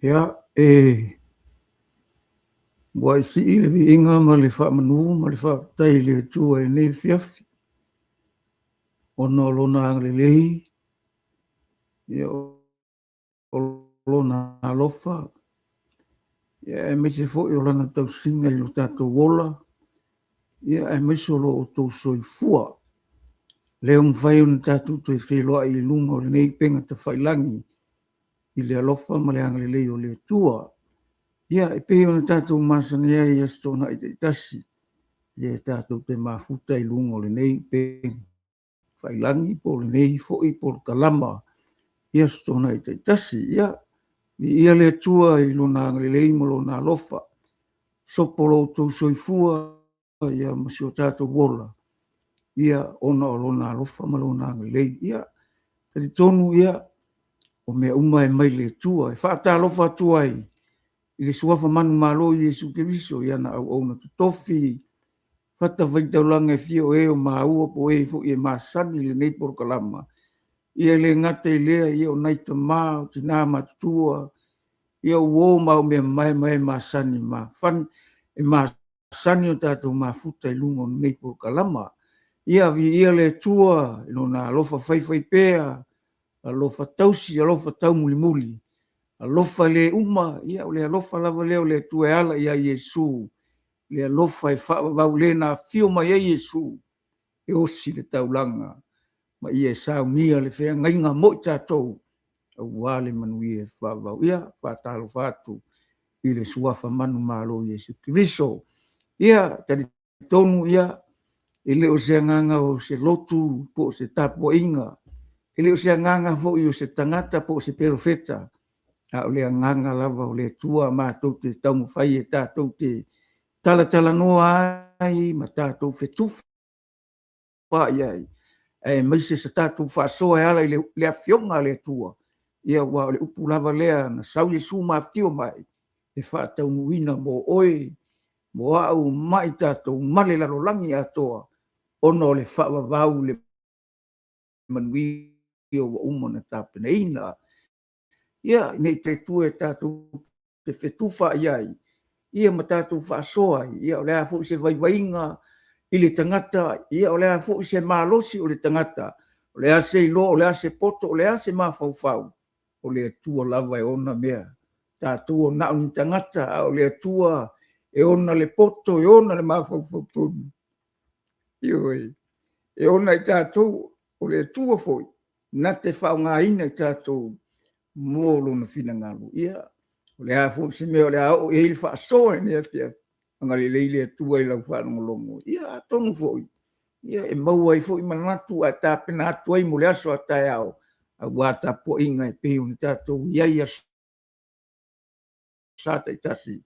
Ya, wai si le vi inga ma le wha manu, ma le wha tai le tua e ne fiafi. Ono lona ang le lehi, ia o lona alofa, ia e mese fo i o lana tau singa i lo tatou wola, ia e mese o lo o tau soi fua. Leo mwhai on tatou toi wheloa i lunga o le nei penga ta whailangi, i le alofa ma le ang le lehi o le tua. Ia e pe ona tatou masana ia i astona i te tasi. Ia tatou te mafuta i lunga o le nei penga. Whailangi po le nei fo i por kalama. Ia astona i te tasi. Ia le tua i lona ang le lehi mo lona alofa. Sopolo tau soifua ia masio tatou wola. Ia ona o lona alofa ma lona ang le lehi. Ia tari tonu ia o mea uma e mai le tua. E whaata alofa tua i. I le suafa manu malo i Jesu Keriso ia na au na tofi fata vaitau langa e fio e o maua po e fo i e masani le nei por kalama ia le ngata i lea ia o naita maa o tina matutua ia uo mau mea mai masani ma fan e masani o tatou mafuta i lungo nei por kalama ia vi ia le tua ino na alofa fai pea alofa tausi alofa tau muli alofa le uma ia o le alofa lava leo le tue ala ia Yesu le alofa e wha le na fio mai ia Yesu e osi le taulanga ma ia saunia le feagaiga mo i tatou auā le manuia faavau ia faatalofa atu i le suafa manu malo Iesu Keriso. Ia talitonu ia i le o se agaga o se lotu po o se tapuaʻiga, i le o se agaga foʻi o se tagata po o se perofeta, a o le agaga lava o le atua matou te taumafai e tatou te talatalanoa ai ma tatou fetufa ai e maise se tatou faasoa e ala i le afioga a le atua ia ua o le upu lava lea na sau Iesu mafitio mai e faataunuina mo oe mo a'u mai tatou male lalolagi atoa ona o le faavavau le manuia ua uma na tapenaina ia nei te tue e tatou te fetufa ai ia ma tatou faasoa ia o le a foʻi se vaivaiga i le tagata ia o le a foʻi se malosi o le tagata o le a se iloa o le a se poto o le a se mafaufau o le atua lava e ona mea tatou o naʻu ni tagata a o le atua e ona le poto e ona le mafaufau tonu ioe e ona i tatou o le atua foʻi na te faaogāina i tatou mo lona finagalo ia o le a foʻi se mea o le a o e i le faasoa e nei afiafi agalelei le atua i lau faalogologo ia tonu foʻi ia e maua ai foʻi manatu a tapena atu ai mo le aso a taeao auā tapuaʻiga e pei ona tatou iai sa taʻitasi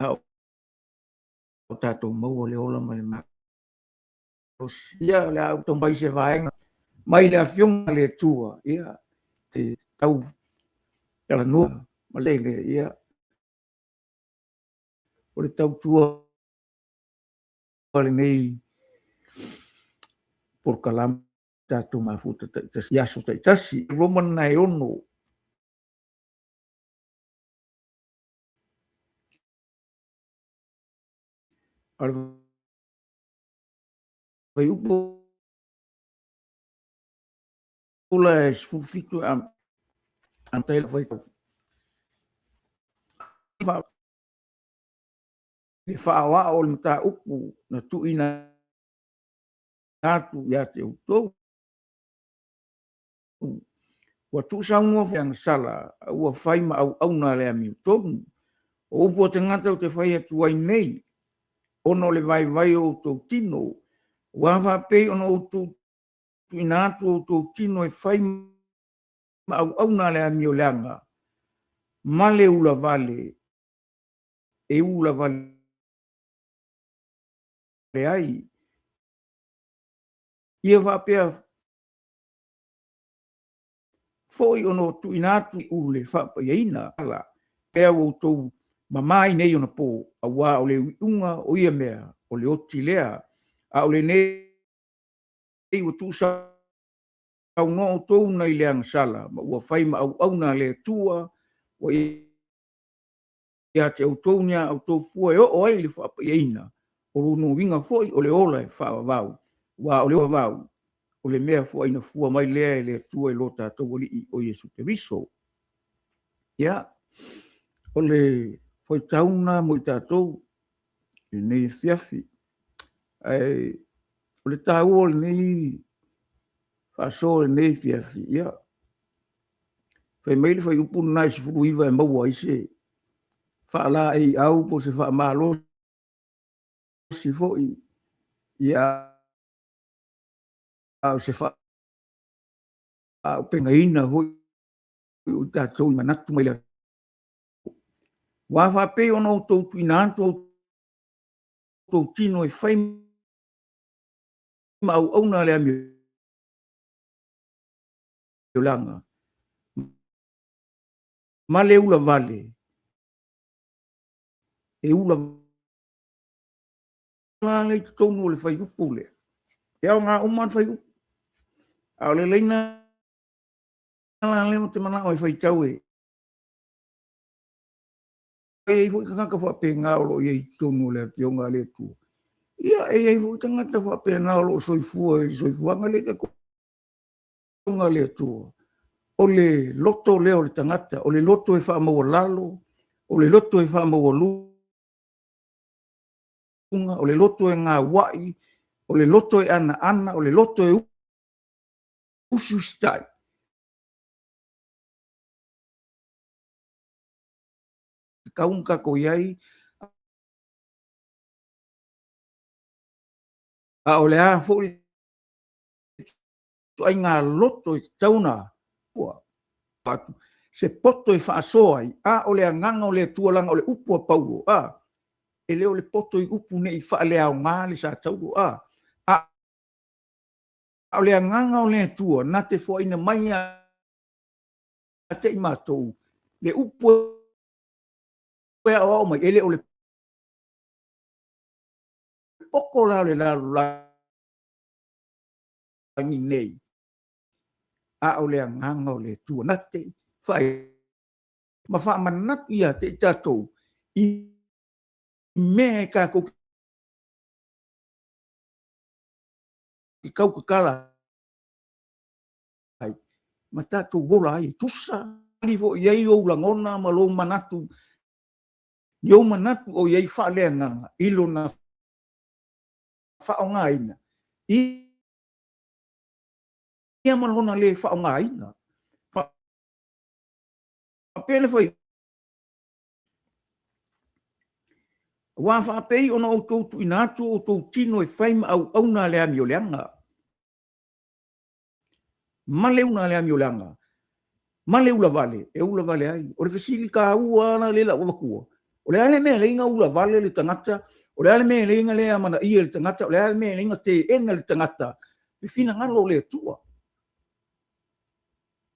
a o tatou maua le ola ma le malosi ia o le a tomai se vaega mai le afioga le atua ia te tau talanoa ma lele ia o le tautua lenei porkalama tatou mafuta taʻitasi aso taʻitasi loma na e ono a le vaiupu ola e sefulufitu am taila faitau e faaoao o le mataupu na tuuina atu iā te outou ua tuusaunua feagasala ua fai ma auauna le amiutonu o upu o tagata o te fai atu ai nei ona o le vaivai o outou tino ua faapei ona outou tuuina atu outou tino e fai ma auauna le ami o le aga ma le ula vale e ula vale ai ia faapea foi ono tuuina atu i ule faapaiaina ala pea outou mamai nei ona po auā o le uiʻuga o ia mea o le oti lea a o lenei ua tuusaunoa outou nai le agasala ma ua fai ma auauna le atua ua ia te outou nia outou fua e o'o ai le faapaiaina o lonuiga foʻi o le ola e faavavau ua o le vavau o le mea fuaina fua mai lea e le atua i lo tatou ali'i o Iesu Keriso ia o le faitauna mo i tatou lenei afiafi ae o le tāua o lenei faasoa o lenei afiafi ia fai mai le faiupu lanā i sefuluiva e maua ai se faala ai au po se faamalosi foʻi ia o se faaupegāina hoi o tatou i manatu mai le ua faapei ona outou tuuina atu outou tino e fai ma auauna le amiolaga ma le ula vale e ula lale totonu o le faiupu lea e aoga uma le faiupu a o le leina lale ma te manaʻo e faitau e ai foʻi kagaka faapega o loo iai totonu o le afioga a le atua ia e ai foʻi tagata faapena o loo soifua i soifuaga le kakoga le atua o le loto lea o le tagata o le loto e faamaua lalo o le loto e faamaua luga o le loto e gauaʻi o le loto e ana, o le loto e usu stai. Kaunga ko iai, a o le a fōi, ai ngā loto i tauna, patu, se poto i whaasoa i, a o le anganga o le tualanga o le upu a paulo, e leo le poto i upu ne i whaalea o ngā le sa tauro, a o le anganga o le tua, na te fo ina mai a te i mātou, le upu e a o mai, ele o le poko la le la ni nei, a o le anganga o le tua, na te whai, ma wha manaki a te tatou, i me ka ko i kau kakala, ma tatou wola ai, tusa, li fo iei o langona ma lo manatu, yo manatu o iei whaalea nganga, ilo na whaonga ina. Ia malona le whaonga ina. Pēne whai. Wā whaapei ona o tōtu inatu o tō tino e whaima au nā lea mi o leanga. Ma leu nā lea mi o leanga. Ma leu la vale, e ula vale ai. O le whasili ka ua ana le la wakua. O le ale mea leinga ula vale le tangata, o le ale mea leinga lea mana ia le tangata, o le ale mea leinga te enga le tangata. Le fina ngalo le tua.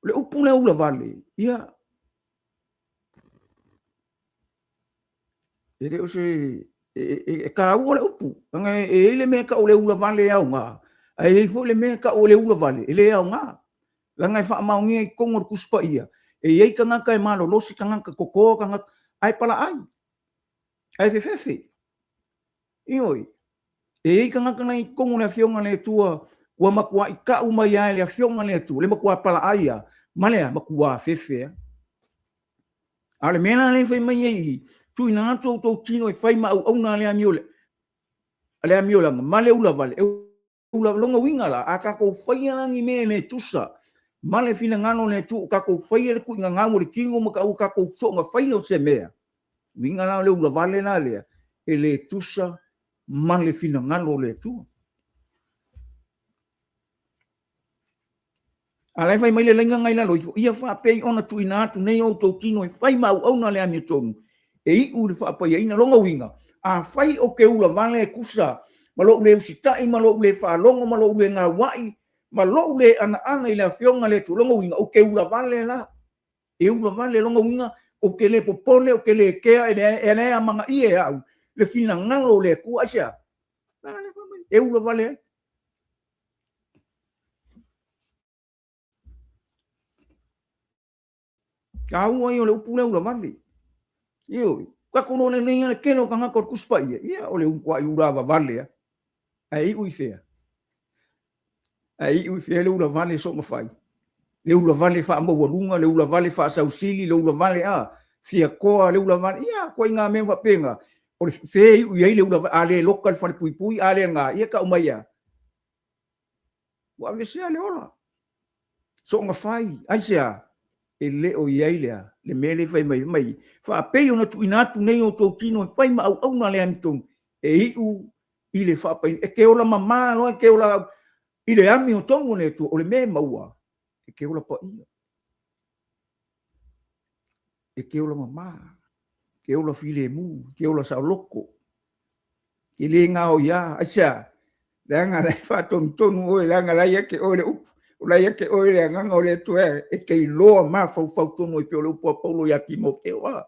O le upu le ula vale, ia. E re o se, e ka ua le upu. Anga e le mea ka o le ula vale au ngā. A e fo le mea ka o le ula vale, e le au ngā. Langa e wha maungia i kongor kuspa ia. E iei ka ngaka e malo, losi ka ngaka kokoa ka ngaka, ai pala ai. Ai fefefe. Ioi. E iei ka ngaka nai kongo le fionga le tua, ua makua i ka umai ai le fionga le tua, le makua pala ai a, malea makua fefe. Ale mena le whai mai ei, tui na ato tau tino e whai ma au na lea miole. Lea miole, ma le ula vale, ula longa wingala, a kako whai anangi me me tusa, male fina ngano le tu kako whai le kui ngangamo le kingo maka au kako songa whai no se mea. Wingala le ula vale na lea, e le tusa, male fina ngano le tu. Alai whai mai le lenga ngai la loifo, ia whapei ona tu ina atu nei o tau tino e whai mau au na lea mi tonu. E i uri whapai e ina longa winga, a whai o ke ula vale e kusa, ma lo ule usitai, ma lo ule whalongo, ma lo ule ngā wai, ma lo ule ana i la fionga le tu longa winga, o ke ula vale la. E ula vale longa winga, o ke le popole, o ke le kea, e lea manga i e au, le fina ngalo le ku asia. E ula vale ai. Ka ua i o le upu le ula vale. Ioi. Ka kono le nenga le keno ka ngakor kuspa ia. Ia o le unkwa i urawa vale ya. Ai ui fea. Ai ui fea le ula vale so mawhai. Le ula vale wha ama walunga, le ula vale wha sausili, le ula vale fia koa, le ula vale. Ia koe ngā mea whapenga. O le fea i ai le ula vale, a le loka le whale pui pui, a le ngā, ia ka umai ia. Wa vesea le ola. So mawhai. Ai sea. E le o iai lea, le mele whai mai mai. Wha pei ona tu inatu nei o tau tino e whai ma au na lea mitong. E hiu i le wha pai. E ke ola mamā no, e ke ola i le ami o tongo ne tu, o le me maua. E ke ola pa ia. E ke ola mamā. Ke ola file mu, ke ola sa loko. Ke le ngā o ia, aisa. Leanga lai wha tonu oe, leanga lai ake oe le upu. Ula ia ke oe le nganga o le tu e ke iloa ma fau tonu i pio le upua paulo ia ki mo ke oa.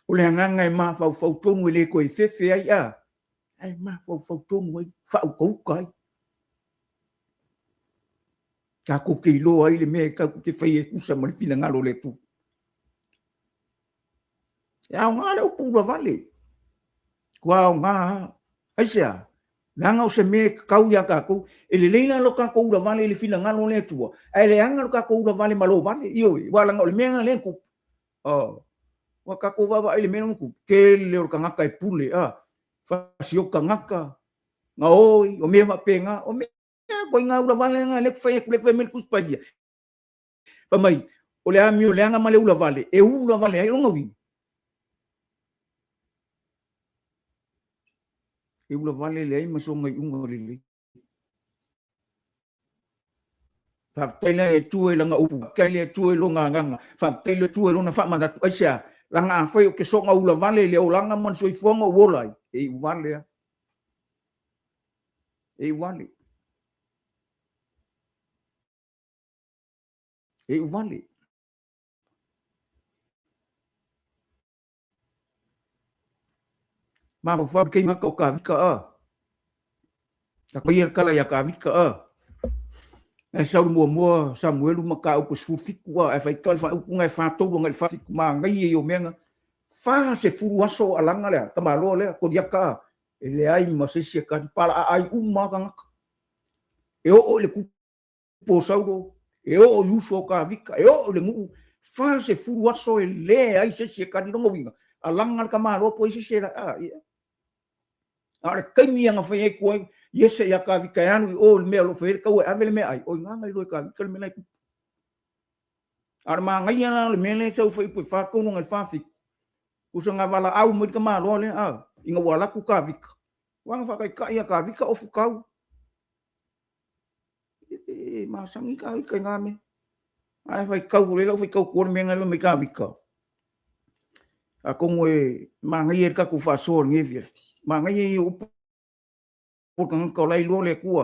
O le nganga e ma fau tonu i le koe fefe ai a. Ai ma fau tonu ai, whau kouka ai. Ka ko ke iloa ai le mea ka ke whai e kusa ma le fina ngalo le tu. Ia o ngā le upu ula vale. Kua o ngā, aisea. Langa o se me kau ia kako, e le leina lo kako ura vale le fina ngalo le tua. E le anga lo kako ura vale malo vale, ioi. Wa langa o le mea le ku. Wa kako wawa ai le mea ku. Ke le o kangaka e pule, fasioka ngaka. nga oi o me va penga o me ko nga ula vale nga le fai me kus padia fa mai o le ami o le nga male ula vale e ula vale ai nga wi e ula vale le ai maso ngai unga le fa tele e tue langa upu kele e tue lo nga nga fa tele tue lo na fa manda tu asia langa fa o ke so nga ula vale le o langa man so i fonga wola e vale e vale e vale ma fa ke nga ko ka vika a ko ia kala ya ka vika a e sa mua Samuel maka o su fikua e fai kal fa u ngai fa to ngai fa ma ngai e o menga fa se furu aso alanga le ta malo le ko dia ka e le ai ma se se ka para ai uma ka e o le ku po sauro e o luso ka vika e o le mu fa se furu aso e le ai se ka no winga alanga ka malo po se la ara kaimi nga fa e ko yese ya ka vika anu o me lo fer ka o ave me ai o nga ngai lo ka vika me nai ara ma ngai ana le mele so foi pu fa ko ngai fa fi ku so nga vala au mo ka ma lo le inga wala ku ka vika wang fa ka ya ka vika o fu kau e ma sangi ka ka ngame ai fa kau le lo fa kau ko me ngai lo me ka vika a ko ngwe ma ngai ka ku fa so ngi vi ma ngai o po ka lai lo le ku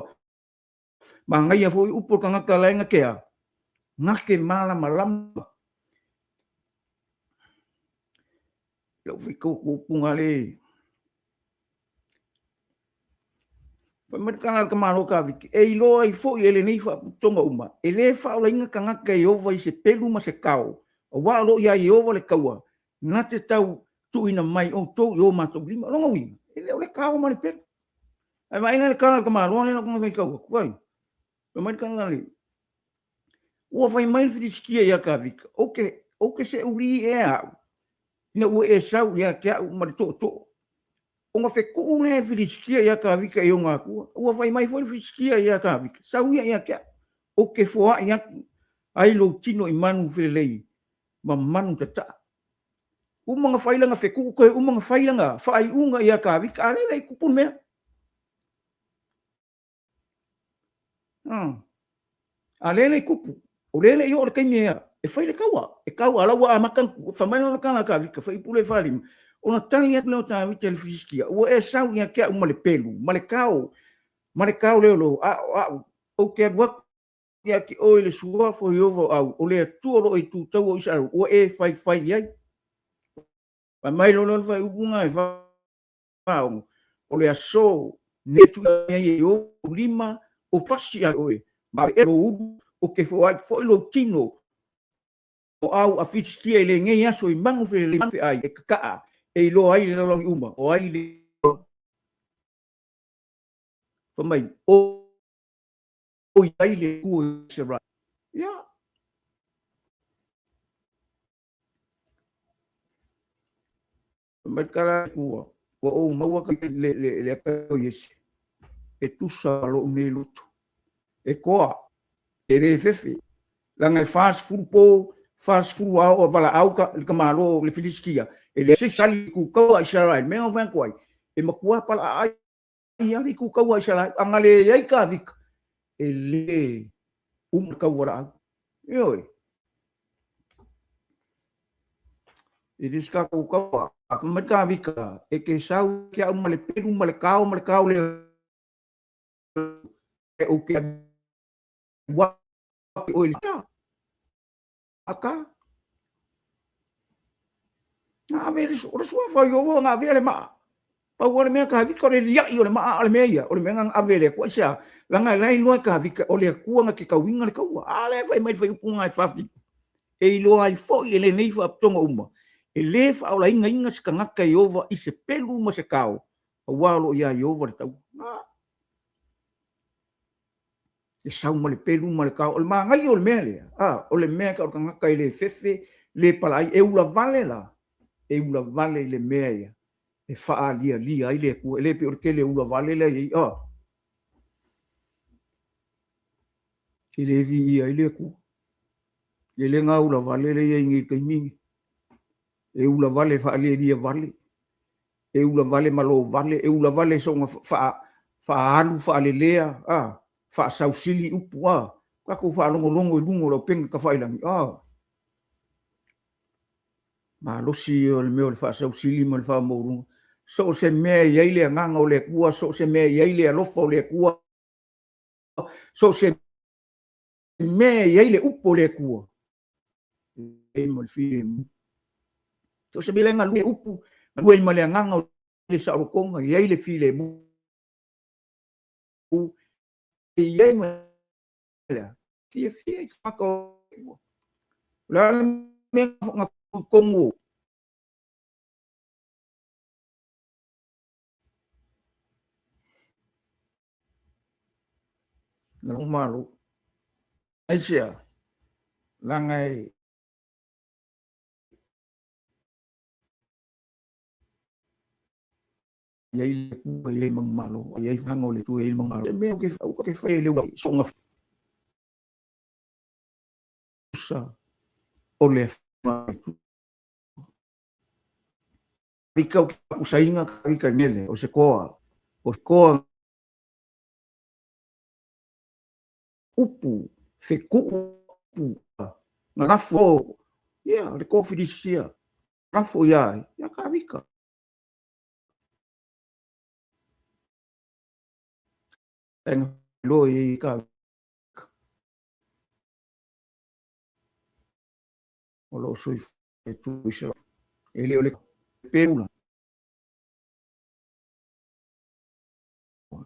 ma ngai foi upo ka lai nga kea ngake mala malam lo fico punga le pa mer kana ka maro ka vi e lo ai fo ele nei fa tonga uma ele fa o inga kanga ke over se pelu ma se kao o wa lo ya i over le kaua na te tau tu ina mai o to yo ma to lima lo ngi ele o le kao ma le pelu ai mai na kana ka maro le no ko me kaua kwai pa mer kana le o vai mai fi skia ya ka vi okay se uri e a ina o e sau ya ke ma to o nga fe ku nge filiskia ya ka vika yo nga ku o vai mai foi filiskia ya ka vika sau ya ke o ke fo ya ai lo tino i manu felei ma manu tata o mga faila nga fe ku ko o mga faila nga fa ai unga ya ka vika ale le ku pun me ale le ku o le yo ke ni e faile kawa ala wa makan fa mai no kana ka vika fa i pule falim ona tali at lo ta vita le fiskia o e sau ya ke uma le pelu male kao le lo o ke wa ya ki o le suwa fo yovo au o le tu lo i tu tau o isa o e fai ai pa mai lo fai unga e fa o le aso ne tu ye yo lima o fasi ai o ma e lo o ke fo lo tino o au a fiskia le ngai aso i mangu fe le ai e ka e lo ai le long uma o ai le fa mai o ai le ku se ra ya merkala ku o maua ka le ka yes e tu sa lo me luto e koa e le fefe langa fast food o vala au ka malo le filiskia e le se sali ku ka ai sara me o van koi e makua pala ai ia ku ka ai sara angale ai ka dik e le ka wara yo e diska ku ka a merka vika e ke sau ke au male peru male kao le e o ke wa o le aka na vere o sua fa yo nga vere ma pa o me ka vi ko le ia o le ma ale me ia o le menga avere ko sia la nga lai no ka vi o le ku nga ke ka winga le ka ale fa mai fa ku nga fa fi e lo ai fo ele nei fa tonga uma e le fa o la inga ska nga ka yo i se pelu mo se kao o wa lo ia yo va ta e sau mo le pelu mo le kao o le ma ngai o le mele o le me ka nga ka le fefe le pala e ula vale la e ula vale le mea ia e fa'aalia ai le kua, le pe o ke le ula vale le ai, ke le vi ai le kua. Le ngā ula vale le ai ngi kaimini. E ula vale fa'aalia vale. E ula vale malo vale, e ula vale so nga fa'alu fa'alelea, fa'asausili upu, kako fa'alongolongo i lungo lo penga ka whailangi, ma losi o le meo le fa'asausili mo le wha'amaurunga. So se mea iai le nganga o le kua, so se mea iai le alofa o le kua, so se mea iai le upo o le kua. E mo le fili mu. So se mea ngā lue upu, lue ima le nganga o le sa'arokonga, iai le fili mu. Iai ma le fia i whaka o le kua. La mea ngā kongo. Na umalo. Aisia, langai iai le kua iai mangmalo, iai whanga o le tu iai mangmalo. E mea ke whai le wai, songa fusa o le whai tu. Rika o kia kusainga ka rika ngele, o se koa upu, se upu, na rafo, le kofi disikia, rafo iai, ia ka rika. Enga lo i ka o lo sui e tu isa. Ele o le perula.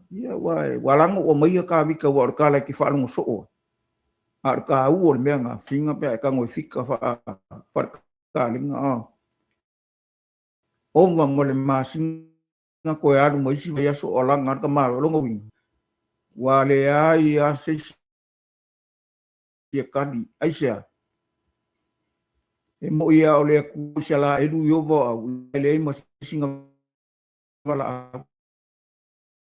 Ia wai, walango o mai ka vika wa ka la ki whalungo soo. A ka u o le mea ngā whinga pia e ka ngoi whika ka linga. O ngā mo le māsinga koe alu mo isi vai aso o langa ka maro longa winga. Wa le ai a seisi ia kani, aisea. E mo ia o le ku sia la edu yovo au le ima singa wala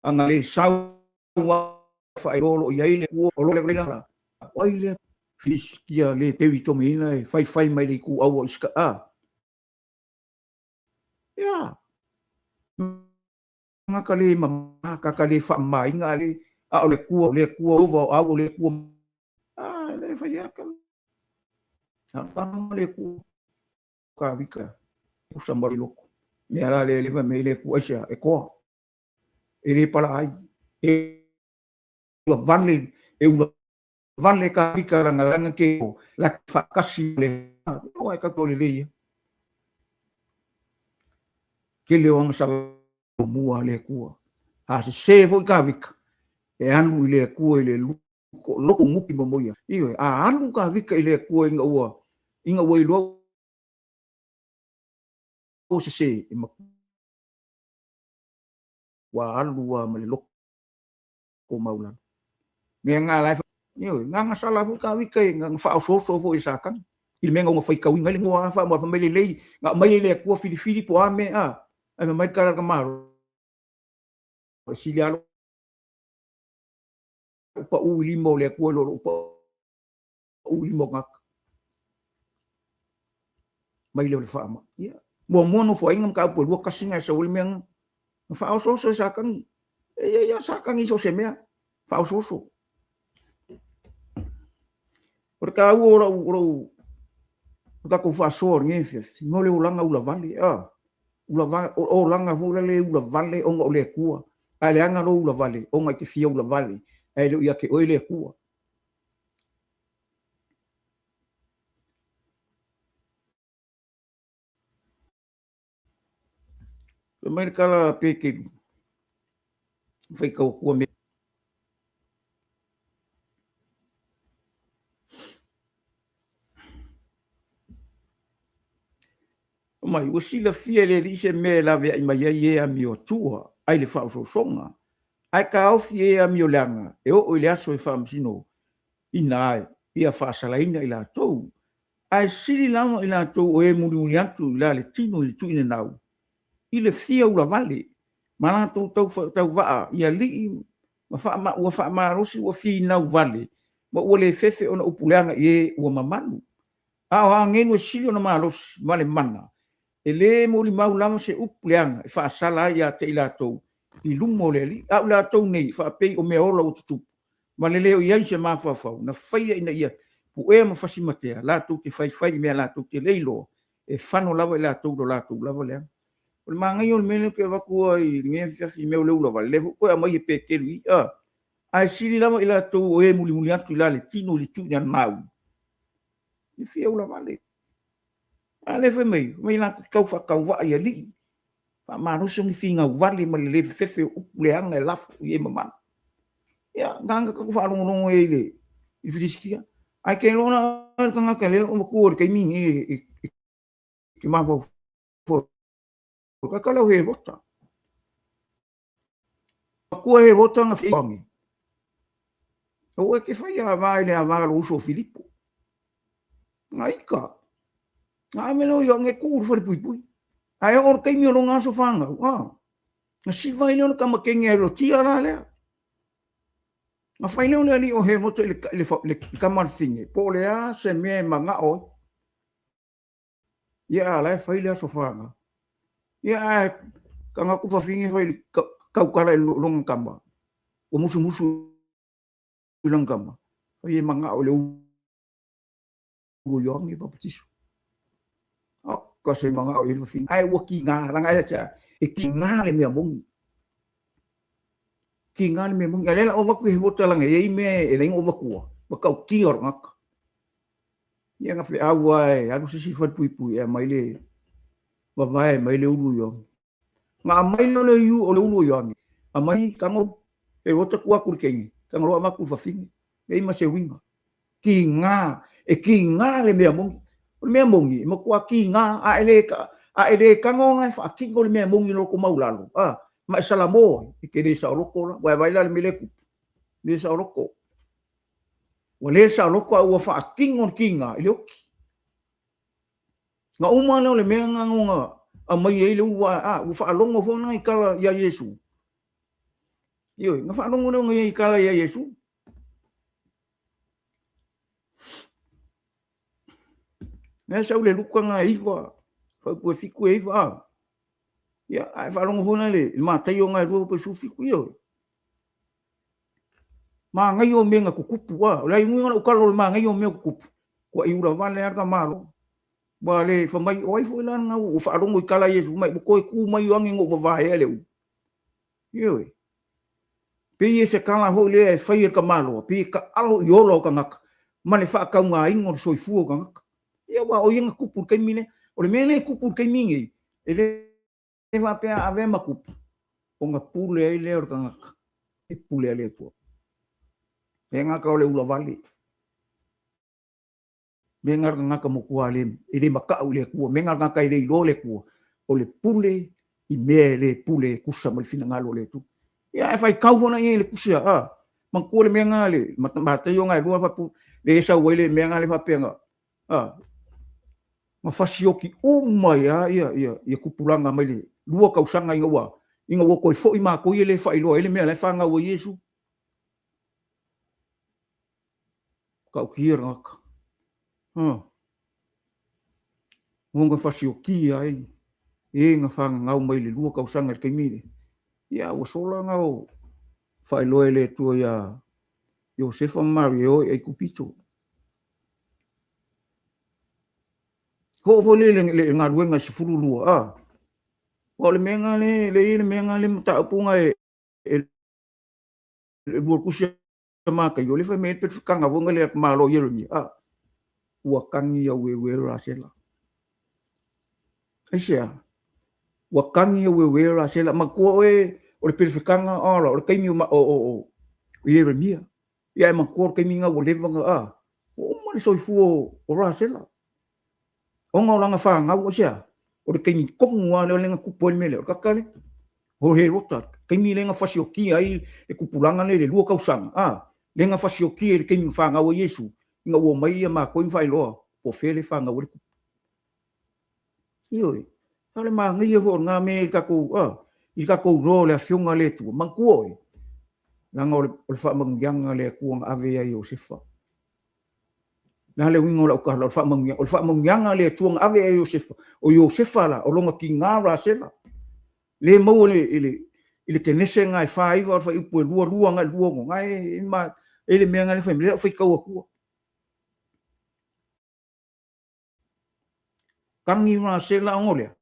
anga le sau wa fai rolo ia ile ku o le la o ile fiskia le pevi tomina e fai mai le ku au iska ya nga ka le ma ka le fa mai nga le a o le ku over au le ku le fai ya ka le ku ka vika ku sambari loko me ala le va me le ku asia e ko ele pala ai e vale ka vika langa ke la fa kasi le o ka to le ke le on sa mua le ku a se vo ka vika e anu le ku le loko muki momoia iwe a anu ka vika le ku inga ua lo o se wa alu wa male loko maula me nga lai nga sala fu ka wika nga fa so fo isakan il menga nga fai ka winga le nga fa ma fa le nga mai le ku fili po ame ai mai kala ka maro silialo pa u limo le ku lo pa u limo nga mai le fa ma mo no fo ingam ka po lu ka singa so wil meng fa so isakan ya sakan iso semea fa so porque a ora ka fa so ngese no le ulanga ula vale ula vale o langa vole le ula vale o le kua ale anga lo ula vale o ngai ke fia ula vale e le ia ke o le kua mai kala peke fai ka kua me mai o sila fia le rise me la ve mai ye a mi o tua ai le fa so songa ai ka o fia a mi o langa e o le aso e fa msino ina ia fa sala ina ila ai sili lama ila to o e muri atu la le tino i tu ina nau i le fia ula vale mana tau vaa ia li ma fa ma ua fa ma rosi ua fi na vale ma ua le fefe ona upuleanga ie ua mamanu a ngenu sili ona malos vale mana ele mo li mau lama se upuleanga e fa sala ia te ila tou i lumo le li a ula tou nei fa pe o me ola o tutu ma le leo ia se ma fa na faia ina ia pu e ma fasi matea la tou te fai me la tou te leilo e fano lava la tou do la tou lava le o le mangai o le mele ke vakua i nge fiafi me o le ula vale levo ko a mai e pe ke lui ai sili lava ila tou o e muli atu ila le tino li tu nyan mau i fia ula vale ale fe mai na kau fa kau va ia li pa manusa ni finga vale ma le fefe o le anga e lafu i mama ya nganga ka fa rongo e le i friskia ai ke lona tanga ka le o ko ke mi ki ma vo ka kala he vota ko he vota nga fingi o e ke fa ia vai le ava lo uso Filippo ngai ka ai me no yo nge kur for pui ai or ke mi no nga so fanga na si vai le no kama ke nge ro tia la le ma fai le ni o he moto le kama fingi po le a se me manga o ya la fai le so fanga ya kanga ku fa fingi fai kau kala long kama o musu long kama fai manga o le u yo ngi pa petiso ko se manga o le fingi ai wo ki nga ranga ya cha e ki nga le me mong ki nga le me mong ale o va ku ho tala ngai me e leng o va ku ba kau ki or ngak ya nga fe awai adu si fa pui e mai le va vai mai le u yo nga mai no le yu o le ulu yo ni a mai kango e wota kua kurkengi kango ro ma ku fa fingi e ma se winga ki nga le me mong mo kua ki nga a ele kango nga fa ki ko le me mong no ko maulalo ma salamo e ke de sa roko la vai vai la le mele ku de sa roko wale sa roko a fa kingon kinga ile nga uma no le me nga nga a mai ele u fa longo fo na ikala ya Yesu yo nga fa longo no ngai ikala ya Yesu na sa le luka nga iva fa pu fiku iva ya ai fa longo fo na le ma tai o nga ru pe su fiku yo ma ngai o me nga kupu wa la inga o kalo ma ngai o me kupu ko i ura vale arka malo Bale fa mai oi foi la nga o fa rongo kala Yesu mai ko ku mai wangi ngo va ele u yo pe se kala ho le fa ir ka malo pe ka alo yolo ka ngak mane fa ka nga ingo so fu ka ngak yo wa o inga kupu ke mine o le mene kupu ke mingi ele va pe ave ma kupu o nga pule ele or ka ngak e pule ele to e nga ka o le ula vale mengar ngaka mo kualim ele maka ule ku mengar ngaka ile lole ku o le pule i mele pule kusa mal fina ngalo le tu ya fai kau na ile kusa man ku le mengale mata yo ngai lua fa pu le sa wele mengale fa penga ma fasioki uma ya kupulanga mai lua kausanga inga wo ko fo i ma ko ile fa ilo ele me le fa nga wo Yesu ka ukir ngaka Wonga fasioki ai e nga fa ngau mai le lua kausanga ke mi ya o sola ngau fa loele tu ya Josefa Mario e kupito ho le nga ruenga se fululua o le menga le ta punga e bur kusia ma ka yo le fa me pe kanga wonga le malo Yeremia ua kangi ya wewe rasela asia ua kangi ya wewe rasela makua o le perfekanga ala o le kaimi o Yeremia ya makua kaimi nga o levanga o mani soifu o rasela o nga langa fa nga o sia o le kaimi kongu le lenga kupo mele o kakale o he rota kaimi lenga fasioki ai e kupulanga le lua kausanga lenga fasioki le kaimi fa nga o Yesu nga o mai ma ko in fai lo po fele fa nga o yo Ale ma ngia fo nga me ka ko i ka ko ro le fiunga le tu man ko e la ngol o fa mang yang le ku ave ya Yosefa na le wingo la ka lo fa mang yang le tu ave ya Yosefa o Yosefa la o longa ki nga ra sela le mo le ile te nese ngai fa i va fa i pu lua ngai lua ngai ma ele me ngai fa le fa ka ku kangi ma sela ngole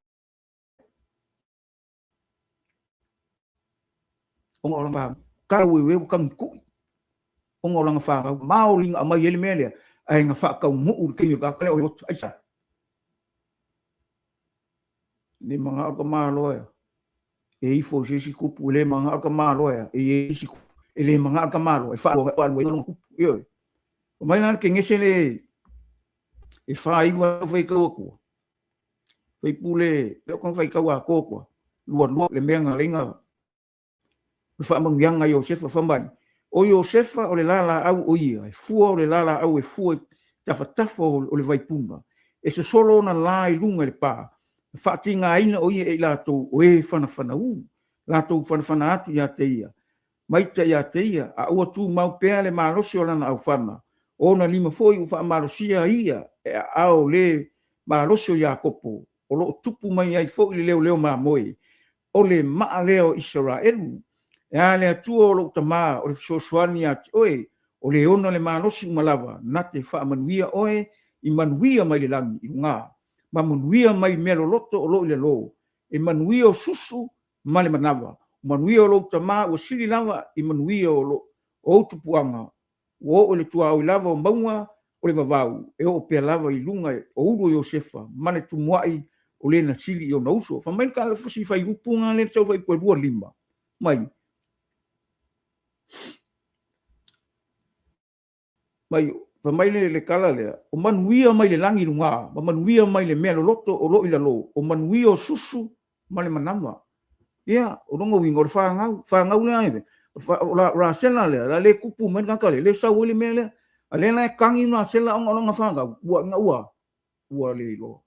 orang ba ka we kang ku orang fa mau ling ama yele mele ai nga fa ka mu u ke ka kale o ai sa ni mga ka malo e fo je si ku le mga ka malo e si ele mga ka malo e fa o we no ku yo mai na ke ngese le e fa i wa fa ka ku fa pule yo kon fa ka wa ko lu le menga linga fa mang yang ayo Yosefa famban o Yosefa o le lala au o ia fu o le lala au e fu tafa o le vai punga e se solo na lai lunga le pa fa tinga ina o ia e la to o e fana u la to fana atu ya te ia mai te ya te ia a o tu mau pe le malosi o lana au fana o na lima foi u fa malosia ia e au le malosi o Jakopo o lo tupu mai ai fo le leo ma moi o le ma leo Israel ya le tuo lo tama o so swani at oi o le ona le manosi malava nate fa manuia oe i manuia mai le langi i nga ma manuia mai melo loto o lo le lo e manuia o susu male manava manuia o lo tama o sili lava i manuia o lo o tupuanga o le tua o lava o maunga o le vavau e o pe lava i lunga o uro Yosefa mane tumuai o le na sili o na uso fa mai ka le fusi fai upunga le tau fai po 2 mai mai fa mai le kala le o manuia mai le langi lunga ma manuia mai le melo loto o lo ila lo o manuia o susu male manama ia o longo wingo fa ngau le ai ra sela le kupu men kan kale le sa wole mele ale na kangi na sela on nga fa nga ua le lo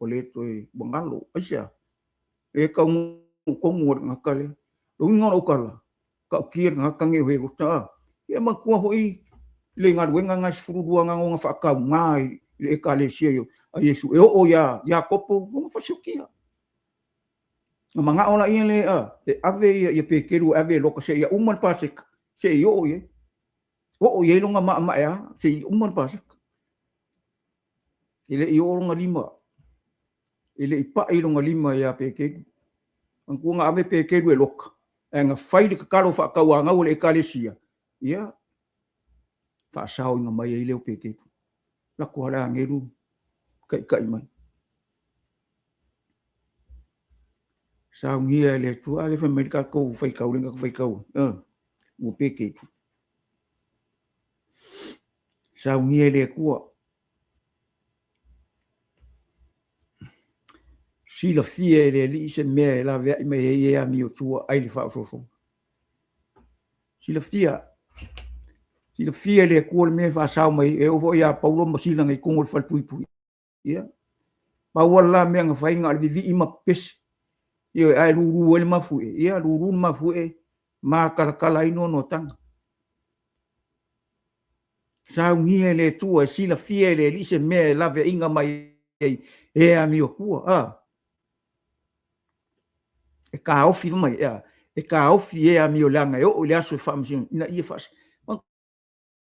o le to bangalo asia e ka ko mo nga kale lo ngoro kala ka kia nga kangi he ta ia ma ko hoi le ngar wenga ngas furua nga nga fa ka mai le ekalesia yo a Yesu e o ya Jakopo mo fa sukia nga ona ile e ave ye pekeru ave lo se ya umman pasik se yo ye o ye lo nga ma ya se umman pasik ile yo nga lima ile ipa ilo nga lima ya pekeru ang ku nga ave pekeru e lok nga fai de ka fa ka wa nga le ekalesia ya fa sao nga mai ile o pekeru la ko ra ngeru kai mai sao ngia le tu ale fa merika ko fai ka ulinga ko fai ka o pekeru sao ngia le ku si la fie le li se me la ve me ye a mi o tu ai le fa so si la fie le ku me fa sao mai e o vo ya paulo mo si la ngai ko ngol fal pui ya pa wala me nga fai nga vi ima pes yo ai ru le mafu ya ru mafu ma kala ino no tang sao ngie le tu si la fie le li se me la ve inga mai e a mi o ku e ka ofi mai e ka ofi e a mi o langa o le aso fa msin ina ia fa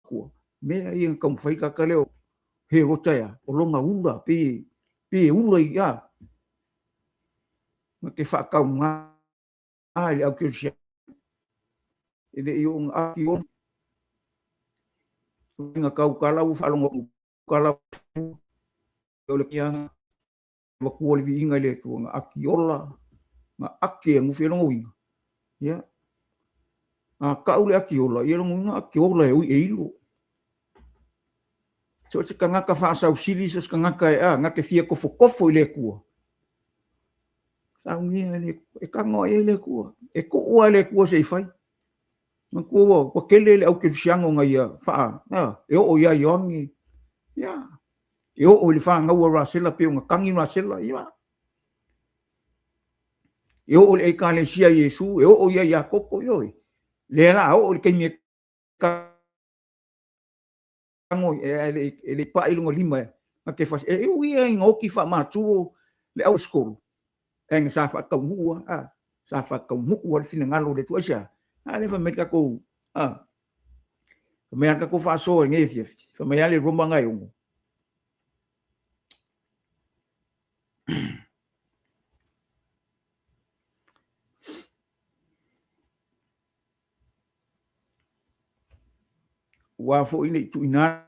ku me ai kom fai ka kaleo he rota ya o longa ura pe ura ya ma ke fa ka nga ai au ke sia ele yo a ki o nga ka kala u fa longa kala o le kia wa ku le inga le tu nga akiola nga ake ngu fe longa winga ya a ka ule akiola ye longa akiola e ilo so se kanga ka fa sa usili so kanga ka nga ke fia kofo ile ku sa ngi le e kanga ile ku e ko ua le ku se fai ma ku ko kele le au ke fiango nga ia fa e o ya yongi ya e o le fa nga ua sela pe nga kangi na sela ia e o le ekalesia Iesu e o ia Iakopo ioi le la o le kaimi kango le pa ilungo lima ma ke fas e o ia ngoki fa matu le au skolu en sa fa tau hua sa fa tau hua fina ngalo le tuasia ale fa meka ko me aka ko fa so nge fa me ale rumba ngai ungo wa fo ini tu ina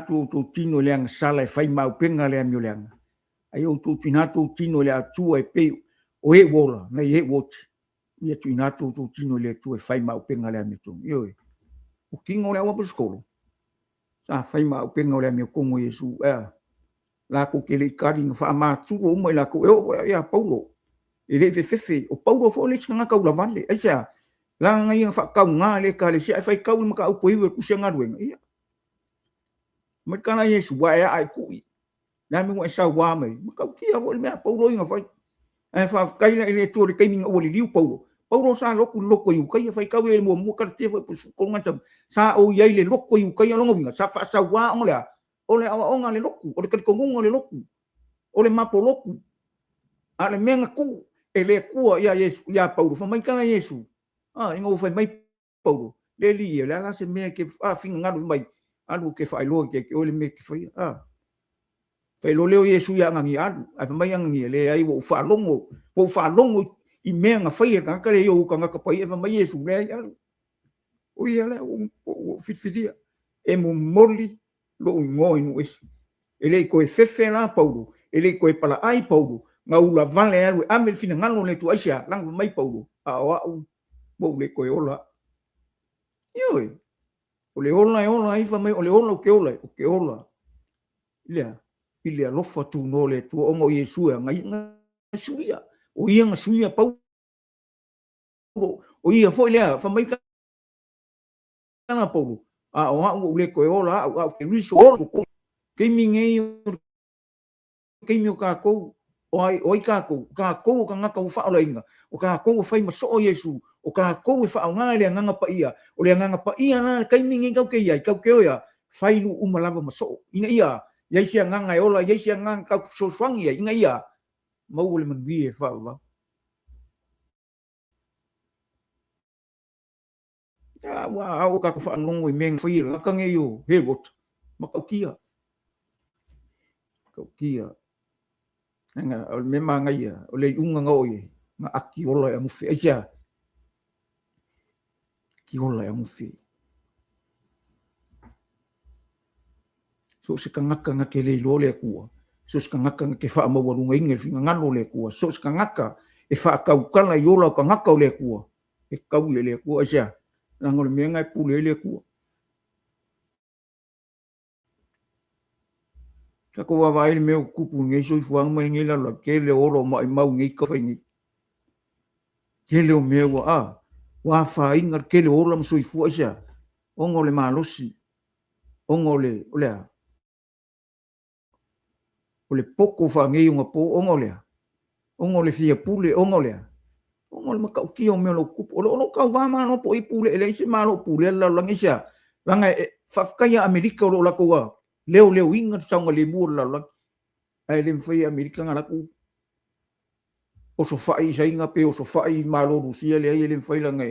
tu tino le ang sala e fai mau penga le amio le ang ai o tu ina tu tino le atu e pe o e wola na e wot ia tu ina tu tino le tu e fai mau penga le amio tu yo o kingo le wa skolo sa fai mau penga le amio kongo Yesu la ko ke le kari fa ma tu o mo la ko e ya Paulo ele fe o Paulo fo le nga ka ula vale ai sa la ngai fa ka nga le ka le si fai ka u ka o po i ku se nga ruenga ia ma kana Yesu wa ai ku na mi wa sa wa mai ma ka ki avo me Paulo nga fai fa kai le tu le kai mi o le liu Paulo sa loko i kai fai ka we mo ka te fo ko nga sa o ye le loko i kai longa vinga sa fa sa wa ole awa le loko ole ka kongunga le loko ole mapo loko ale menga ku ele ku ya Yesu ya Paulo fa mai kana Yesu ingo fai mai Paulo le li la se me ke finga ngalo mai alu ke fai lo ke ole me ke fai fai lo leo Yesu ya ngangi alu fa mai ngangi le ai wo fa longo i menga fai ka le yo ka ka pai fa mai Yesu le alu o ia le o fitfidia e mo moli lo ngoi no es ele ko e fefe la Paulo ele ko e pala ai Paulo nga ula vale alu amel fina ngalo le tu asia lang mai Paulo wa bo le ko e ola yoi o le ola ai fa mai o le ola o ke ola ile lofa tu no le tu ongo Yesu ngai suia o ia nga suia Paulo o ia foi le fa mai kana Paulo o le ko e ola ke riso o ke mingi ke mi ka ko oi ka ko ka nga ka fa ola inga o ka ko fai maso Yesu o ka ko fa nga le nga pa ia o le nga pa ia na kai mingi ka ke ia ka ke ia fai lu umalava maso ina ia ia sia nga ola ia sia nga ka so swang ia inga ia mau le man bi fa va wa o ka fa nongo meng fai la ka nge yo he bot ma ka kia nga o me manga ia o le unga ngoi ma aki ola e mufi asia ki ola e mufi so se kangaka nga ke le lole kua so se kangaka ke fa ma walunga ingel finga ngalo le kua so se kangaka e fa ka ukala yola kangaka le kua e kau le kua asia ngol me ngai pule le kua ka ko wa vai me kupu ngai so fuang mai ngai la ke le oro mai mau ngai ka fa ngai ke le o me wa fa inga ke le oro so fu asia ongo le malosi ongo le o le poko fa ngai unga po ongo le fia pule ongo le makau ki o me lo kupu o ka wa ma no po i pule le se ma lo pule la langi sia langa fa kaya Amerika lo la ko wa leo inga sanga le mur la ai le fai Amerika ngala ku o so fai sa inga pe o so fai ma lo Rusia le ai le fai langa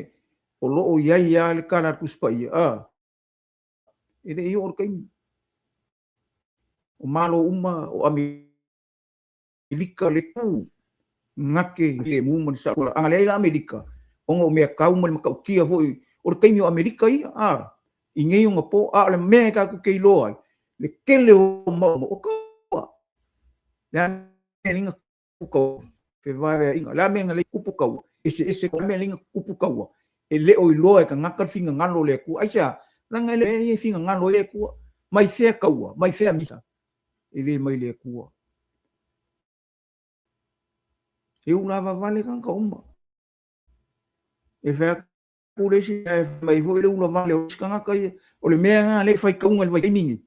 o lo o ia le kana tu spai ele i o kai o malo uma o Amerika le ku ngake le muman sa anga le Amerika ongo me kau mo makau kia foi o kai mi Amerika i ingei unga po le me ka ku kei loa le kele o mo o ka la linga ku ko fe vai inga la me le ku ka ese ko me linga ku ka e le o loa ka ngaka finga ngalo le ku aisa la ngai le finga ngalo le ku mai se ka mai se misa ele mai le ku e una va vale kan ka uma e fa ku le si mai vo le una vale o ska ka o le mea le fai ka unga le vai mingi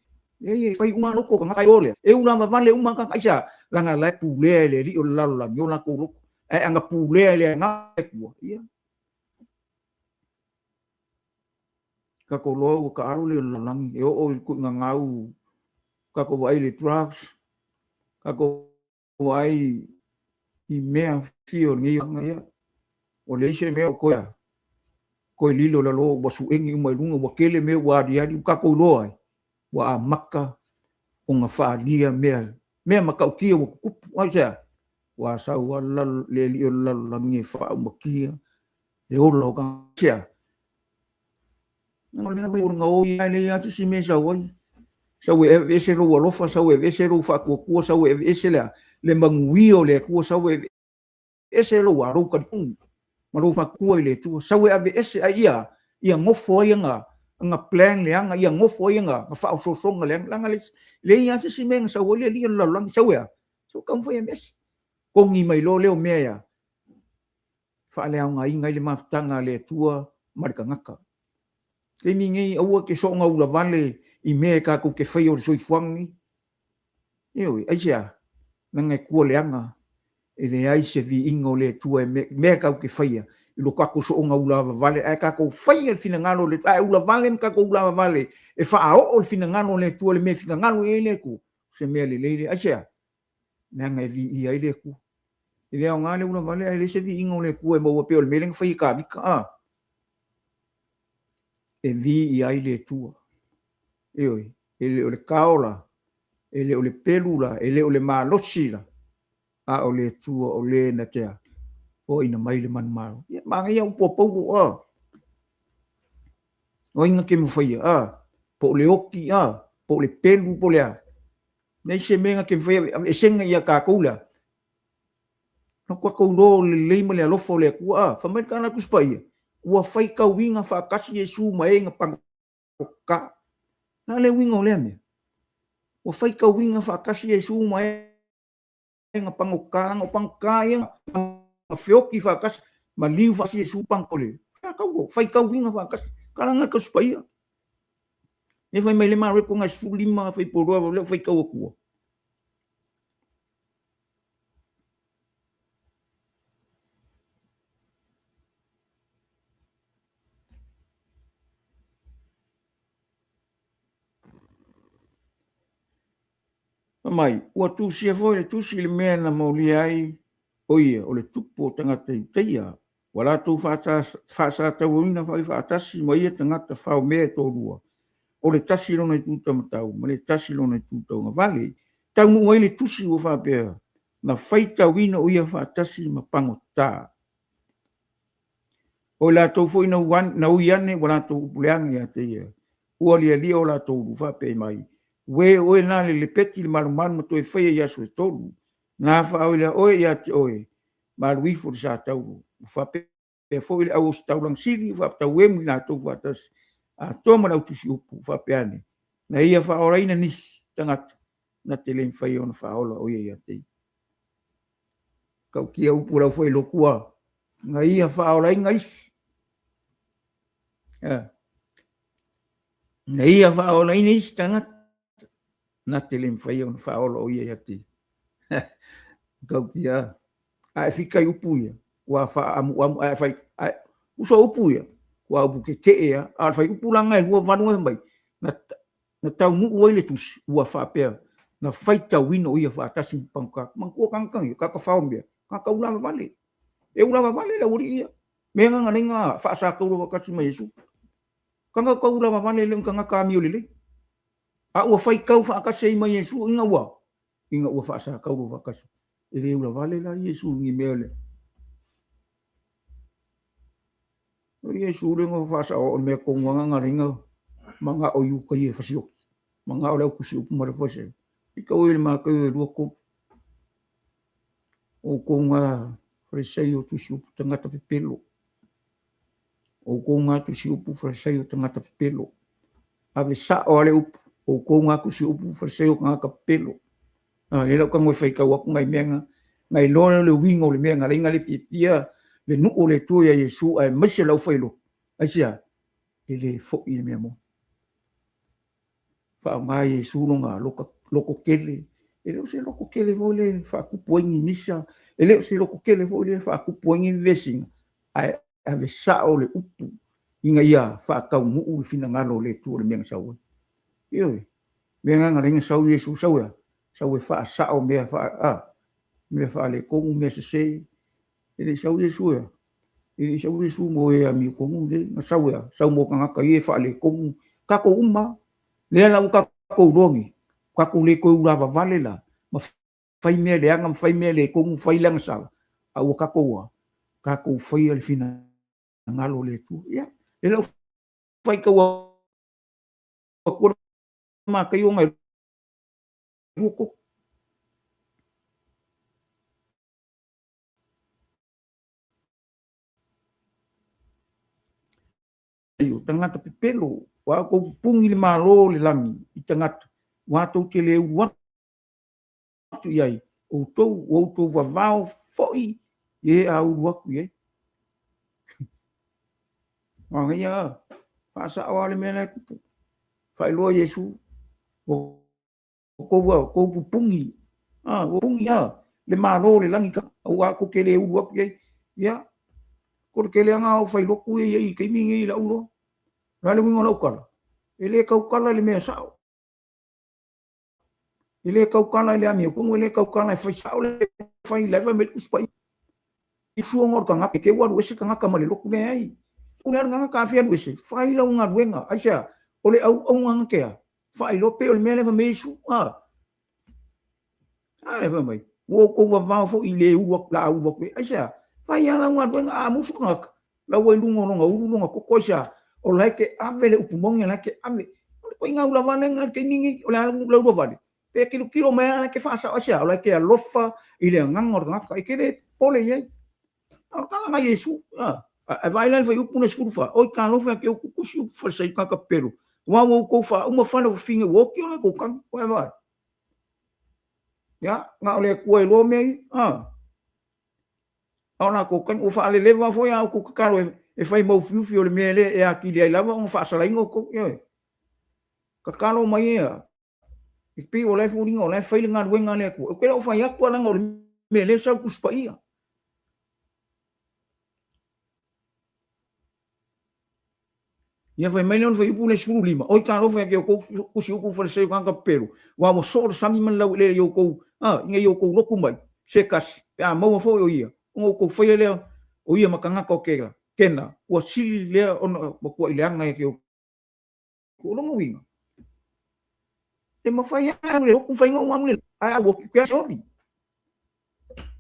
e fai uma no ko ka ole e una va vale uma ka aisa la nga la pu le li o la la yo la ko e anga pulea le nga kua ia ka ko lo ka aru le lang e o ku nga ngau ka ko vai le drugs ka ko vai i mea fio ngi nga ia o le se mea ko ya ko lilo la lo wa su engi mai lunga wa kele me wa dia di ka ko lo ai wa maka o nga fa dia mea maka ki o ku ai sa wa sa wa la le li o la ngi fa o ki le o lo ka sia no le me o nga o ia le ya si me sa wa sa we ese ro wa lo fa sa we ese ro fa ko sa we ese le mangui o le ko sa we ese ro wa ro ka maru fa ku le tu sa we ave ese ia ngofo nga plan le nga ia ngofo nga fa so so nga le nga le ia si me sa we le li la lang sa we so kam foi mes ko ngi mai lo le o me ya fa le nga inga le matanga le tua marka ngaka ke mingi au ke so nga ula vale i me ka ku ke fai o so fuangi eu ai sia nga ku le anga ele ai se vi ingo le tua me ka ke fai i lo ka ku so nga ula vale ai ka ku fai el fina ngalo le ai ula vale ka ku ula vale e fa o fina ngalo le tua le me fina ngalo ele ku se me le ai sia nga vi i ai le ku ile o ngale ula vale ai le se vi ingo le ku e mo pe o me le fai ka vika e vi i ai le tua. Eoi, ele o le kaola, ele o le pelula, ele o le malosila, a o le tua o le na tea, o ina mai le man maro. Manga ia upo paulo, o inga ke mwhai, po le oki, po le pelu, po le a. Nei se menga ke mwhai, e senga ia ka koula. No kwa koulo le leima le alofo le kua, whamai kana kuspai, ua whai ka winga whakasi e su mai inga pangoka. Na le winga o le ame. Ua whai ka winga whakasi e su mai inga pangoka, o pangoka inga, ma whioki whakasi, ma liu whakasi e su pangkole. Whai ka winga whakasi, karanga ka spai. Ne whai mai le maa reko ngai su lima, whai poroa, whai ka wakua. Mai, ua tusi e foi, tusi le mea na mauli ai, oia, o le tupo tangata i teia, wala tau whaasa tau ina whai whaatasi, ma ia tangata whao mea tō rua. O le tasi lona i tūtau matau, ma le tasi lona i tūtau ngā vale, tau mu le tusi o whapea, na whai tau ina o ia whaatasi ma pango tā. O la tau foi na ui ane, wala tau upuleangi a teia, ua lia o la tau whapea mai, we oe nā le peti le malumanu to e whaia i aso e tolu, nā whaau le oe i ate oe, malu ifo le sa tauru, whape fōi le au os taulang siri, whapetau emu nā tau whatas, a tō mana utusi upu, whapeane, na ia whaora ina nisi, tangata, na te len whaia ona whaola oe i ate. Kau kia upu rau whai lokua, nga ia whaola inga isi. Na ia whaola ina isi tangata, na te le mwhai ona whaola o ia ate. Kau kia, a e whikai upu ia, wa wha amu, a e whai, uso upu ia, wa upu ke te ea, a whai upu langa e hua vanua mai, na tau nuu oile tusi, ua whapea, na whai tau wino o ia whaatasi mpangka, mangkua kankang ia, kaka whaombea, kaka ulama vale, e ulama vale la uri ia, menga nga nenga whaasa kauro wakasi mai Yesu, kanga ka ulama vale le kanga kami o lele, a ua whai kau whaakasi mai Yesu, inga ua whaasa kauro wakasi, e le ula vale la Yesu ngi meole. O Yesu ringo whaasa o mea kongwanga nga ringa, manga o yu kai e whasioki, manga o leo kusi upu mara whase, ika o ele maa kai e rua kopu, o konga wharesei o tusi upu tangata pepelo, o konga tusi upu wharesei o tangata pepelo, ave sa o ale upu, o konga kusi upu wharesei o ngaka pepelo, e lau kango e whaikau aku ngai meanga, ngai lona le wingo le meanga, ringa le fitia, le nuko le tuia Yesu, ai mese lau whailo, aisia, ele fo i le mea mo. Wha mai Yesu longa, loko kele, e leo se loko kele vole, wha kupu ingi nisa, ele se lo kele fo le fa ku poingi vesing ai ave sa o le upu inga ia fa ka mu u fina ngalo le tu le meng sa o yo me nga nga ringa sa Yesu sa we fa sa o me fa le ko me se ele sa Yesu ele sa Yesu mo e mi ko mu le sa mo ka ka ye fa le ko ka ko uma le la ka ko rongi ka ko le ko ura va vale la ma fai me le anga fai me le ko fai lang sa au ka ko fai al fina ngalo le tu ya ele fai ka wa ko ma ka yo ngai ko yo tangata pepelo wa ko pungi le malo le langi i tangata wa to te le wa tu yai o to va vao foi ye a u wa ku ye wa ya pa sa wa le mena fai lo Yesu ko pungi pungi le malo le langi ka wa ko ke le u wa ku ye ya ko ke le nga o fai lo ku ye ke mingi la ulo la le mo no kala ele ka kala le me sa ele ka kala le ami ko ele ka kala fai sa le fai leva me ku spai i fu ngor ka ngape ke wa wese ka ngaka male lo ku ne ai una nga ka fia wese fai la nga wenga asia ole au nga ke fai lo pe o me leva me su leva mai wo ko va fo ile u la u ko asia fai la nga wenga musu ka la wo lu nga ko sia o lai ke avele upumong ya ke ame ko inga ula vale nga ke ningi ola la ula vale pe kilo me ke fa sa asia ola ke lofa ile ngangor nga ke le pole ye ka nga Yesu vai lá vai upuna sfufa o ka lofa ke ku kusu fa sai ka pelo wa wo ko fa uma fa no finga wo ke ola ko kan vai ya nga ole ko lo me ona ko kan o fa le leva fo ya ko ka e fai mau fiu le mele e akili ai lava on fa sala ingo ko ye ka kalo mai e pi o le fu ringo le fai nga wenga le ko ke o fai akwa nga o mele sa ku spaia ia fai mai non fai pu le fu lima o ka lo fai ke ko ku si ku fa se ka pelo wa mo so sami man la le yo ko inga yo ko lo ku mai se kas mo fo yo ia o ko fai le o ia makanga ko ke kena o sili le ona ko ile anga ke ko lo winga e ma fai le ku fai ngom le a wo ke sori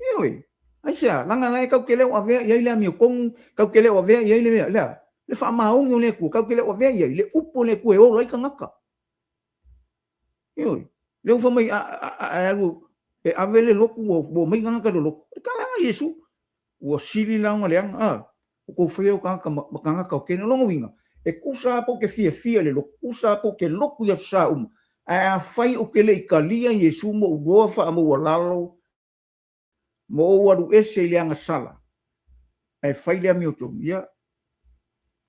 ioi aisia langa lai ka kele o ve ye le mi kong ka kele o ve ye le fa ma o le ku ka kele o ve ye le upo le ku e o lai ka ngaka ioi le fa mai a e avele lo ku o mai ngaka lo ka Yesu o sili langa le ko fai o ka ngaka ke no winga e kusa po ke fia le lo kusa po ke lo ku ya sa a fai o ke le kalia Yesu mo o fa mo lalo mo waru ese le anga sala e fai le mi oto ia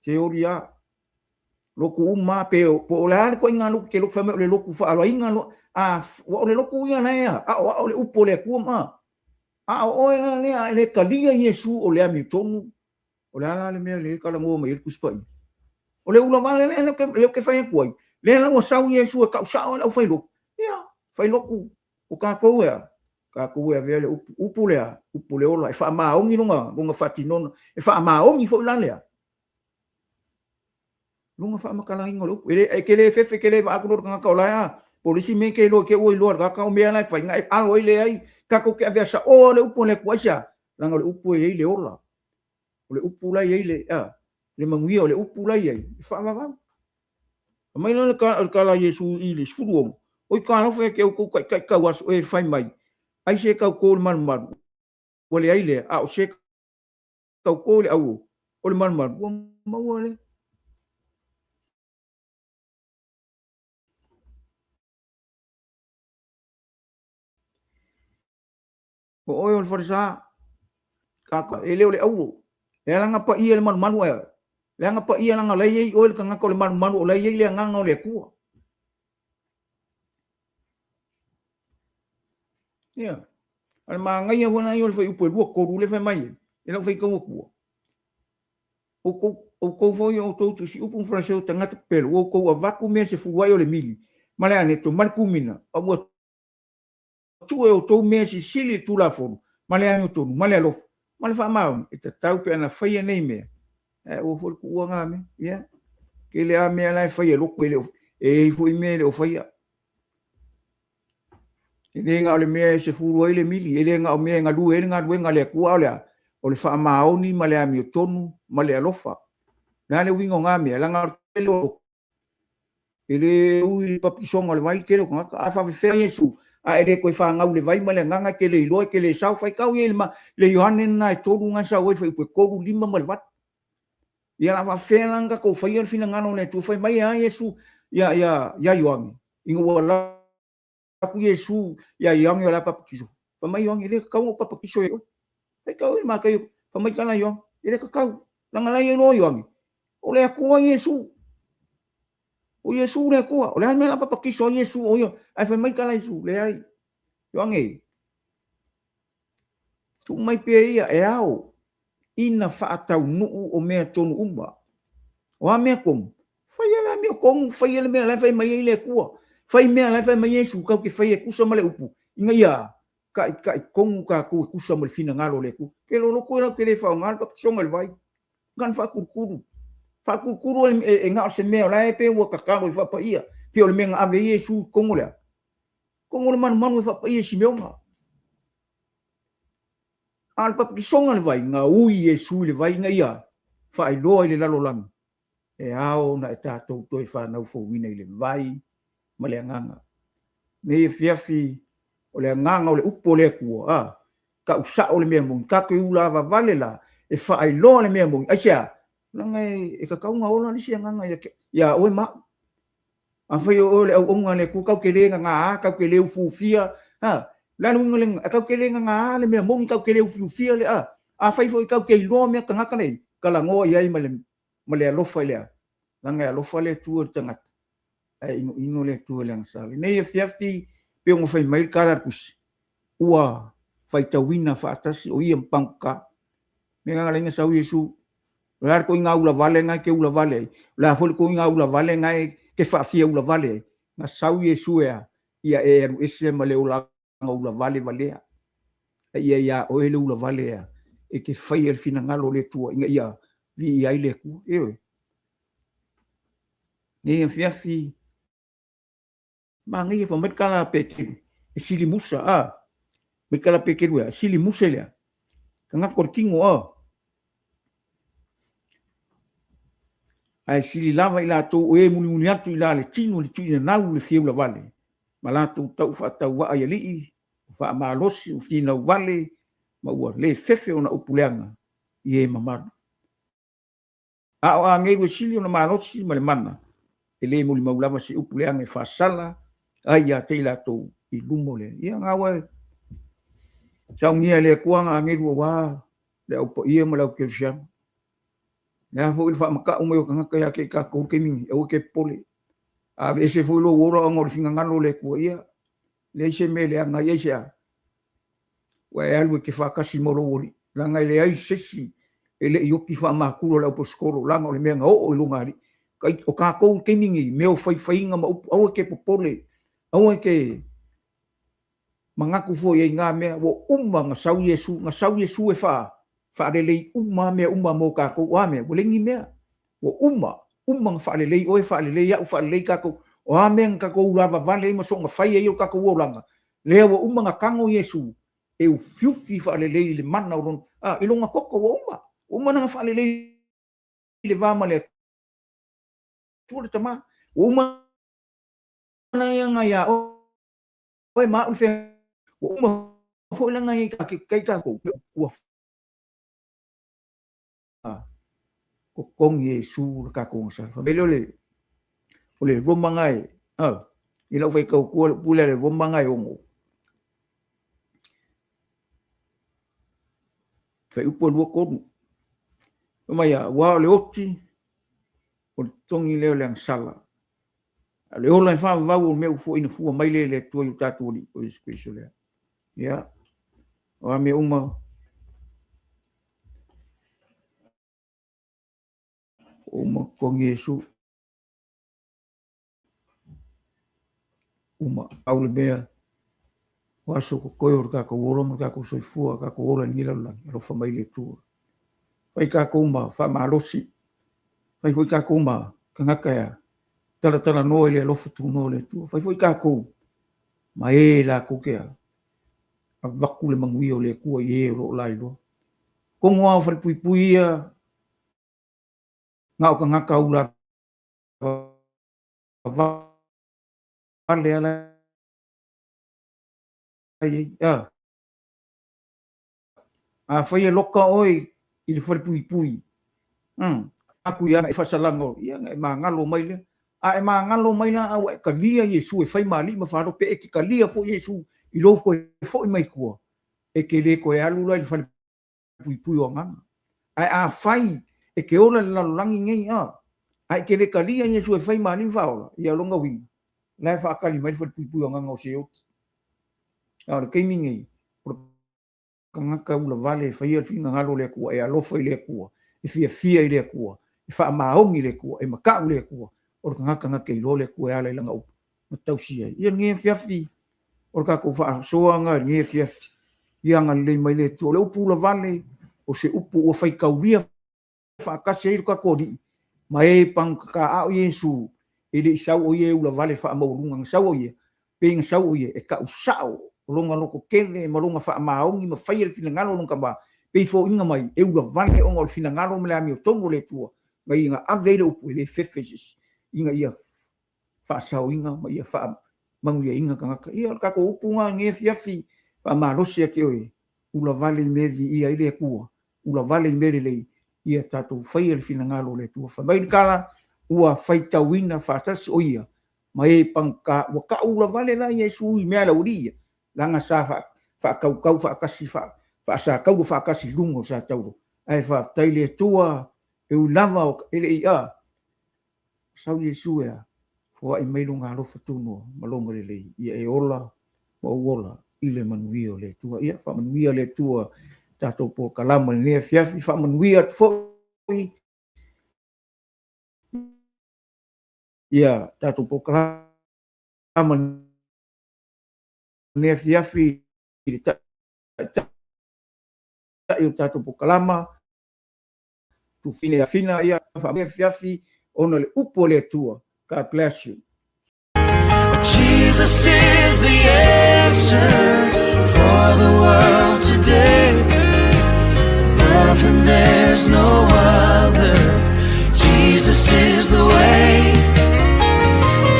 teoria lo ku ma pe po la ko inga lu ke lo fa le lo ku fa lo inga lo o le lo ku ia na ia o le upo le ku ma o le kalia Yesu o le mi tomu o la le me le kala mo me ku spa o le ula vale le ke fai ku le la mo sa Yesu ka sa o fai lo ia fai lo ku o ka ko ia ka ku e vele upu le ola e fa ma ongi lunga fatino e fa ma ongi fo la le lunga fa makala ingolo ele e kele fefe kele ba ku no ka ola polisi me ke lo ke o lo ka o me la fa ngai alo ile ai ka ko ke avesa o le upu le kwasia langa le upu e ile ola o le upu la ile le mangui o le upu la ile fa ma mai no ka la Yesu ile sfuruo o ka no fe ke ko ka was e fa mai ai se ka ko man wale aile o se ka ko le au o le man ma wale o o farsa ka ele o le au e langa pa ia le man wa le nga pa ia langa le o le ka ko le man o le le nga le ku ya Al mangai a wana yo fai upo lua ko le fai mai. Ela fai ko ko. O ko foi o to si upo francês tanga te pelo o ko va ku me se fu le mili. Male ane to man kumina. A mo tu e o to me si sili tu la fo. Male ane to male alof. Male fa mau e te tau pe ana fai nei me. O fo ku nga me. Ya. Ke le a me ala fai lo ko le e foi me le fai. Ele nga ole me se fu le mili. Ele nga o me nga lu ele nga wenga le ku ala. O le fa maoni male ami o tonu male alofa. Na le wingo nga me la nga lo ele ui papisonga le vai kele ko a fa fe Yesu a ere ko fa ngau le vai male nganga kele lo kele sau fai kau ye le Yohane na to nga sa we fai ko lima mal wat ia la fa fe langa ko fai fina ngano ne tu fai mai a Yesu ya Yohane ingo wala ku Yesu ya Yohane la papiso fa mai Yohane le kau papiso yo fai kau ma kai fa mai kana yo ele kau langa la yo Yohane ole ko Yesu o Yesu le ko o le me la papa kiso Yesu o yo ai fa mai kala Yesu le ai yo nge tu mai pe ia e ao ina fa atau nu o me tonu umba o me kom fa ia la me kom fa ia me la fa mai le ko fa me la fa mai Yesu ka ke fa ia ku sama le upu inga ia ka kom ka ku sama le fina ngalo le ku ke lo ko la ke le fa ngal pa songa le vai kan fa ku fa kuru e nga se me la e pe wo kakalo fa pa ia pe o le menga ave Yesu kongola man fa pa ia si meonga al pa ki songa le vai nga ui Yesu le vai nga ia fa i lo le lalo lam e ao na ta to to fa na fo wina le vai ma le nganga ne fiafi o le nganga o le upo le ku ka usa o le me mon ka ke ula va vale la e fa i lo le me mon asia langai e ka kaunga ola ni sia nganga ya o ma a foi o le o ngale ku ka ke le nga ka ke le fu fia la no ngale ka ke le nga le me mong ka ke le fu fia le a foi foi ka ke lo me ka nga kale kala ngo ia i male lo fa le langa lo fa le tu tanga ai ino le tu le nga ne e fiafti pe ngo fai mai kara kus ua fai tawina fa atasi o ia pangka me nga le nga sa Yesu la ko inga ula vale ngai ke ula vale la fo ko inga ula vale ngai ke fa fia ula vale na sau Yesu ia e ese male ula vale ia o ele ula vale e ke fai el fina ngalo le tua inga ia vi ai le ku ne fiafi mangi fo met kala peke sili musa met kala peke sili musa le kanga korkingo ai sili lava ila to e muni atu ila le tino le tuina nau le fiu la vale malatu tau fa tau wa ali fa malosi u fina vale ma ua le fefe ona upuleanga ie mamar a ngai we sili ona malosi ma le mana ele muli maulava si upuleanga fa sala ai ya te ila to i lumole ia ngawa sa ngia le kuanga ngai wa le upo ie ma la ke fiam na fo il fa maka o mo ka ke ka ko ke mi o ke pole a vese fo lo wora ngor singa ngalo le ko ia le se me le anga ia wa algo ke fa kasi mo lo wori la ngai le ai sesi ele yo ki fa ma kulo la poskolo la ngol me nga o lungari kai o ka ko ke mi me o fai nga ma o ke pole o ke mangaku fo ye nga me o nga sau Yesu e fa le umma mo ka ko wa me bolengi me o umma fa le o fa le ya fa le ka ko o ame ka ko lava vale mo so nga fai e ka ko langa le o umma nga kango Yesu e o fiufi fa le mana o i longa koko o umma nga fa le va ma le tu le tama umma na nga ya o ma fe o umma fo la nga ka ka ko ko kong Yesu ka kong sa famelo le vomangai i lo fai ko pula le vomangai ongo fai upo lu ko mai wa le oti o tongi le ang sala le ola fa va o me fo ina fu mai le tu tatu o iso le ya o ame uma kong Yesu uma aule mea waso ko koyo ka ko woro mo ka ko soifua ka ko ora ngila la ro fa mai le tu pai ka ko uma fa malosi pai foi ka ko uma ka ngaka ya tala no ele lo futu no le tu pai foi ka ko mai la ko ke a vaku le mangui o le ku ye ro lai lo ko ngoa fa pui pui ya ngau ka ngaka ula va ale ala ya a foi loka oi il fa pui pui aku ia e fasalango ia e mangalo mai le a e mangalo mai na au e kalia Yesu e fai mali ma faro pe e ki kalia fo Yesu i lo ko fo mai ko e ke le ko e alu lai fa pui pui o ngana a fai e ke ona la langi ngai a ke le kalia Yesu e fai mali fa ia longa wi na fa kali mai fa pui pui o ngana o se o a ke mingi kanga ka ula vale fa ia finga ngalo le ko e alo fa le ko e fia le ko e fa maongi le ko e maka le ko o kanga ke lo le ko ala langa o tausia ia nge fiafi o ka ko fa soanga nge fiafi ia nga le mai le to le upu la vale o se upu o fai ka via fa ka se ka ko di mai pang ka a Yesu e le sa o ye ula vale fa mo lunga sa o ye ping sa o ye e ka usao longa loko kene malonga fa maongi ma fai el finangalo longa ba pe fo inga mai e ula vale o ngol finangalo me la mi tongo le tua ngai inga avele o le fefes inga ia fa sao inga ma ia fa mangu ia inga kanga ia ka ko upunga nge fiafi fa malosia ke oi ula vale mevi ia ile kua ula vale mele le ia tato fai el finangalo le tua fa mai kala ua fai tawina fa tas o ia mai pangka wa ka ula vale la Yesu me ala uria langa sa fa kau fa kasi fa sa kau fa kasi lungo sa tau ai fa taile tua e ulava ele ia sau Yesu ya fo ai mai lunga lo fatuno malongo le ia e ola o ola ile manuio le tua ia fa manuia le tua tato po kalama le fiafi fa manuia fo ia tato po kalama ne fiafi eu tato po kalama tu fina ia fa me fiafi ona le upo le tua. God bless you. Jesus is the answer for the world today. Love and there's no other. Jesus is the way.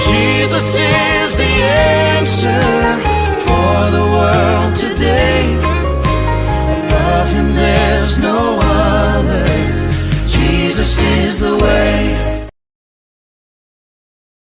Jesus is the answer for the